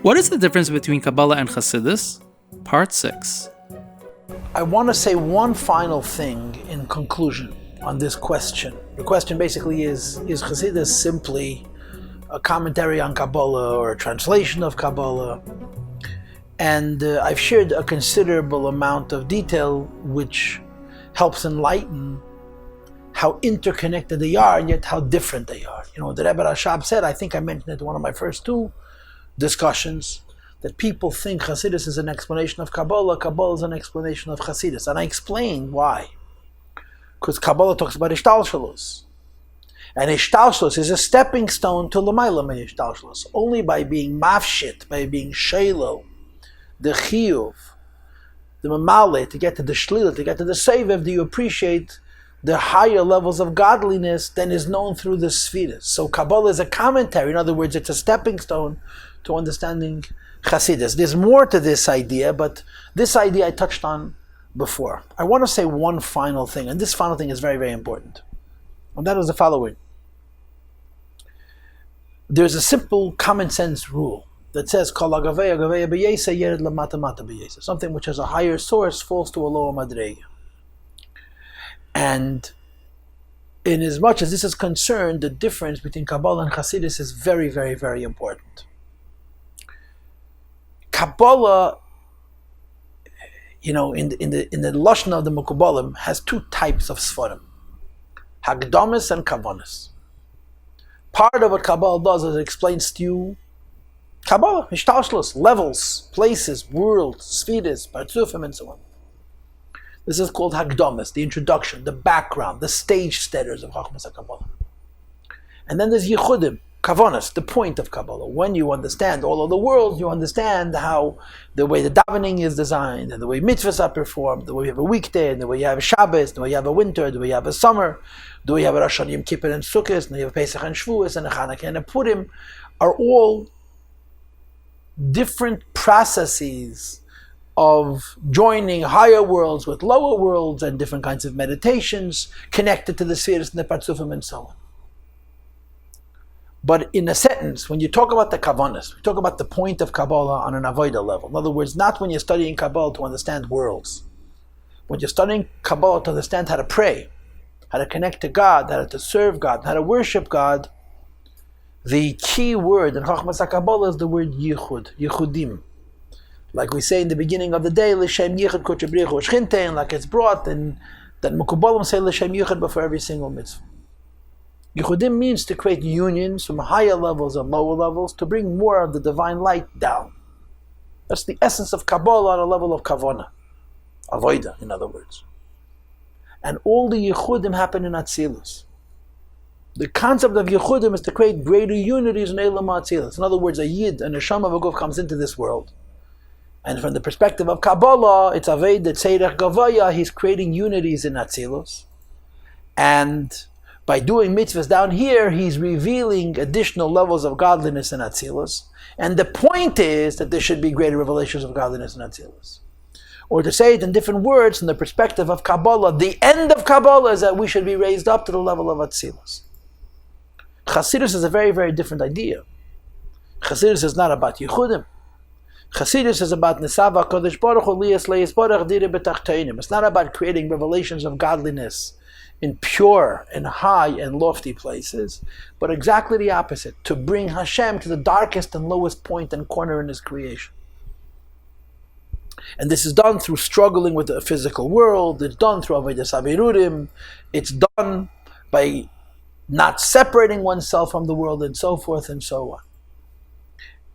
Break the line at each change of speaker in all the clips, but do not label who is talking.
What is the difference between Kabbalah and Chassidus? Part 6.
I want to say one final thing in conclusion on this question. The question basically is Chassidus simply a commentary on Kabbalah or a translation of Kabbalah? And I've shared a considerable amount of detail which helps enlighten how interconnected they are and yet how different they are. You know, the Rebbe Rashab said, I think I mentioned it in one of my first two discussions, that people think Chassidus is an explanation of Kabbalah, Kabbalah is an explanation of Chassidus. And I explained why. Because Kabbalah talks about Ishtalshalus. And Ishtalshalus is a stepping stone to L'mayla me Ishtalshalus. Only by being mafshit, by being shelo, the chiyuv, the mamale, to get to the shlila, to get to the sevev, do you appreciate the higher levels of godliness than is known through the spheres. So Kabbalah is a commentary. In other words, it's a stepping stone to understanding Chassidus. There's more to this idea, but this idea I touched on before. I want to say one final thing, and this final thing is very, very important. And that is the following. There's a simple common sense rule that says, something which has a higher source falls to a lower madrega. And in as much as this is concerned, the difference between Kabbalah and Chassidus is very, very, very important. Kabbalah, you know, in the lashon of the Mekubalim, has two types of svarim: Hagdamis and Kavanis. Part of what Kabbalah does is it explains to you Kabbalah, Ishtalshalus, levels, places, worlds, spheres, partzufim, and so on. This is called Hagdamis, the introduction, the background, the stage setters of Chachmas HaKabbalah. And then there's Yichudim, Kavanas, the point of Kabbalah. When you understand all of the world, you understand how the way the davening is designed, and the way mitzvahs are performed, the way you have a weekday, and the way you have a Shabbos, the way you have a winter, the way you have a summer, the way you have a Rosh Hashanah, Yom Kippur, and Sukkot, and you have a Pesach and Shavuos, and a Chanukah and a Purim, are all different processes of joining higher worlds with lower worlds and different kinds of meditations connected to the spheres and the partzufim and so on. But in a sentence, when you talk about the kavanas, we talk about the point of Kabbalah on an avodah level. In other words, not when you're studying Kabbalah to understand worlds. When you're studying Kabbalah to understand how to pray, how to connect to God, how to serve God, how to worship God, the key word in Chachmas HaKabbalah is the word yichud, yichudim. Like we say in the beginning of the day, L'Shem Yichud Kodesh B'richu Shchintein, like it's brought, and that Mekubalim say L'Shem Yichud before every single mitzvah. Yichudim means to create unions from higher levels and lower levels to bring more of the divine light down. That's the essence of Kabbalah on a level of Kavana, Avoida, in other words. And all the Yichudim happen in Atzilus. The concept of Yichudim is to create greater unities in Eilam Atzilus. In other words, a Yid, a Neshama of a Guf comes into this world. And from the perspective of Kabbalah, it's Aved, the Tzedek Gavaya, he's creating unities in Atzilus. And by doing mitzvahs down here, he's revealing additional levels of godliness in Atzilus. And the point is that there should be greater revelations of godliness in Atzilus. Or to say it in different words, from the perspective of Kabbalah, the end of Kabbalah is that we should be raised up to the level of Atzilus. Chassidus is a very, very different idea. Chassidus is not about Yichudim. Chassidus is about Nisava Kodesh Baruch Hu Liyas Leis Baruch Dire B'Tachteinim. It's not about creating revelations of godliness in pure and high and lofty places, but exactly the opposite, to bring Hashem to the darkest and lowest point and corner in His creation. And this is done through struggling with the physical world, it's done through Avodas Avirudim, it's done by not separating oneself from the world, and so forth and so on.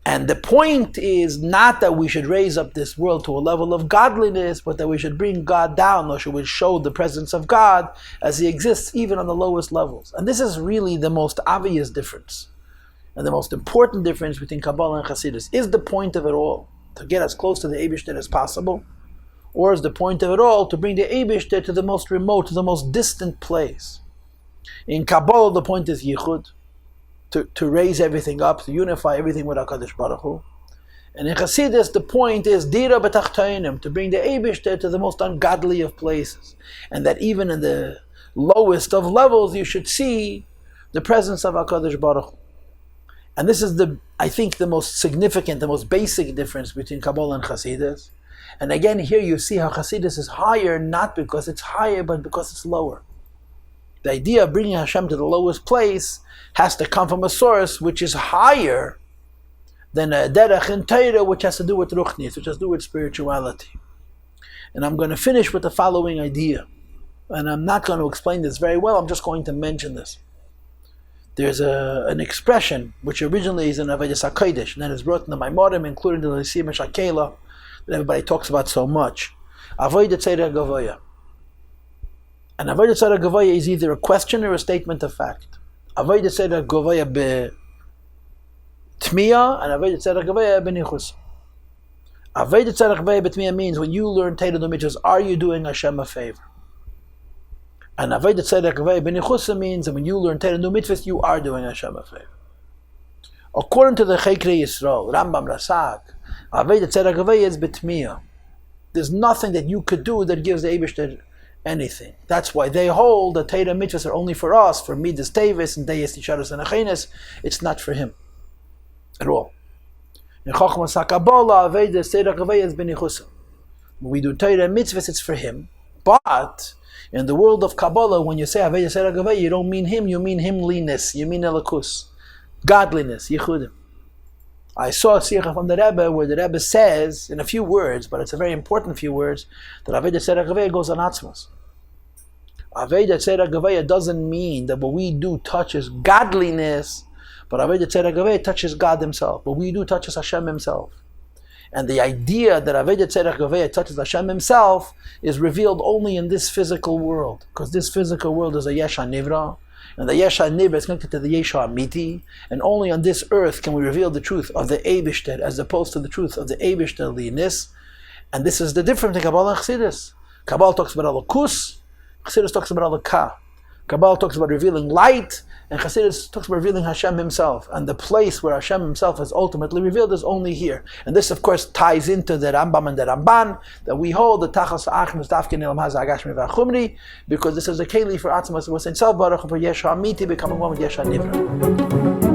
And the point is not that we should raise up this world to a level of godliness, but that we should bring God down, or should we show the presence of God as He exists even on the lowest levels. And this is really the most obvious difference, and the most important difference between Kabbalah and Chassidus. Is the point of it all to get as close to the Eibishter as possible? Or is the point of it all to bring the Eibishter to the most remote, to the most distant place? In Kabbalah, the point is Yichud, to raise everything up, to unify everything with HaKadosh Baruch Hu. And in Chassidus, the point is Dira B'Tachteinim, to bring the Eibishter to the most ungodly of places. And that even in the lowest of levels, you should see the presence of HaKadosh Baruch Hu. And this is I think the most significant, the most basic difference between Kabbalah and Chassidus. And again, here you see how Chassidus is higher, not because it's higher, but because it's lower. The idea of bringing Hashem to the lowest place has to come from a source which is higher than a derech in Torah, which has to do with ruchnius, which has to do with spirituality. And I'm going to finish with the following idea. And I'm not going to explain this very well, I'm just going to mention this. There's an expression which originally is in Avodas HaKodesh, and then is brought in the Maimorim, including the Lysim Shakela, that everybody talks about so much. Avodah Tzedek Gavoya. And Avodah Tzedek Gavoya is either a question or a statement of fact. Avodah Tzedek Gavoya be-Tmiya, and Avodah Tzedek Gavoya be-Nichus. Avodah Tzedek Gavoya be-Tmiya means when you learn Torah and mitzvahs, are you doing Hashem a favor? And Avodah Tzedek Gavoya be-Nichus means that when you learn Torah and mitzvahs, you are doing Hashem a favor. According to the Chekre Yisrael, Rambam Rasak, Avodah Tzedek Gavoya is be-Tmiya. There's nothing that you could do that gives the Eibishter anything. That's why they hold that Torah and mitzvahs are only for us, for Midas Tevis and Deyes Tisharos and Achenes. It's not for him at all. In Chochmas HaKabbalah, Avodah Tzedek Gavoya is be-Nichus. When we do Torah and mitzvahs, it's for him. But in the world of Kabbalah, when you say Avodah Tzedek Gavoya, you don't mean him, you mean himliness, you mean Elokus, godliness, Yichudim. I saw a Sikha from the Rebbe where the Rebbe says, in a few words, but it's a very important few words, that Avodah Tzedek Gavoya goes on Atzmos. Avodah Tzedek Gavoya doesn't mean that what we do touches godliness, but Avodah Tzedek Gavoya touches God himself. What we do touches Hashem himself. And the idea that Avodah Tzedek Gavoya touches Hashem himself is revealed only in this physical world, because this physical world is a Yesh HaNivra, and the Yesh HaNivra is connected to the Yesh HaAmiti, and only on this earth can we reveal the truth of the Eibishter as opposed to the truth of the Eibishter Linis. And this is the difference in Kabbalah and Chassidus. Kabbalah talks about Elokus, Chassidus talks about Elokah. Kabbalah talks about revealing light, and Chassidus talks about revealing Hashem himself. And the place where Hashem himself is ultimately revealed is only here. And this, of course, ties into the Rambam and the Ramban, that we hold the Tachas Achim Dafkin El Maz Agashmi V'Achumri, because this is a keli for Atzmas, was in self Baruch for Yesh HaAmiti, becoming one with Yesh HaNivra.